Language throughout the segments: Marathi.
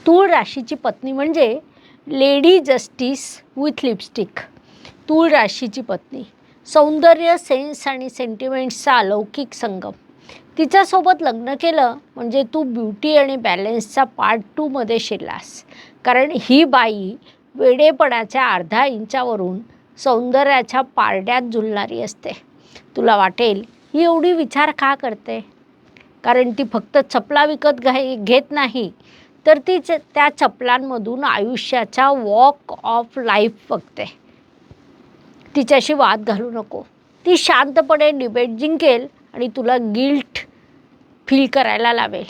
तूळ राशीची पत्नी म्हणजे लेडी जस्टिस विथ लिपस्टिक. तूळ राशीची पत्नी सौंदर्य, सेन्स आणि सेंटिमेंट्सचा अलौकिक संगम. तिच्यासोबत लग्न केलं म्हणजे तू ब्युटी आणि बॅलन्सचा पार्ट 2 मध्ये शिरलास. कारण ही बाई वेडेपणाच्या अर्धा इंचावरून सौंदर्याच्या पारड्यात झुलणारी असते. तुला वाटेल ही एवढी विचार का करते? कारण ती फक्त चपला विकत घेत नाही, तर ती त्या चपलांमधून आयुष्याचा वॉक ऑफ लाईफ बघते. तिच्याशी वाद घालू नको. ती शांतपणे डिबेट जिंकेल आणि तुला गिल्ट फील करायला लावेल.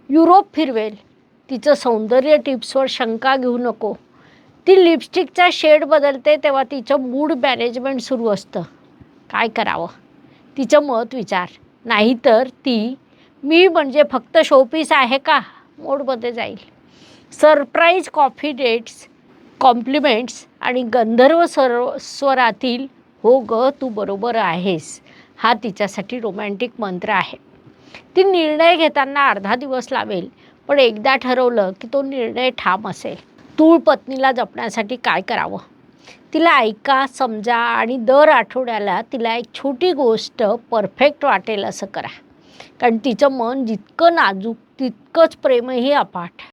युरोप फिरवेल. तिचं सौंदर्य टिप्सवर शंका घेऊ नको. ती लिपस्टिकचा शेड बदलते तेव्हा तिचं मूड मॅनेजमेंट सुरू असतं. काय करावं? तिचं मत विचार. नाहीतर ती मी म्हणजे फक्त शोपीस आहे का मोडमध्ये जाईल. सरप्राईज कॉफी डेट्स, कॉम्प्लिमेंट्स आणि गंधर्व स्वरातील हो ग तू बरोबर आहेस हा तिच्यासाठी रोमॅन्टिक मंत्र आहे. ती निर्णय घेताना अर्धा दिवस लावेल, पण एकदा ठरवलं की तो निर्णय ठाम असेल. तूळ पत्नीला जपण्यासाठी काय करावं? तिला ऐका, समजा आणि दर आठवड्याला तिला एक छोटी गोष्ट परफेक्ट वाटेल असं करा. कारण तिचं मन जितकं नाजूक तितकंच प्रेमही अफाट.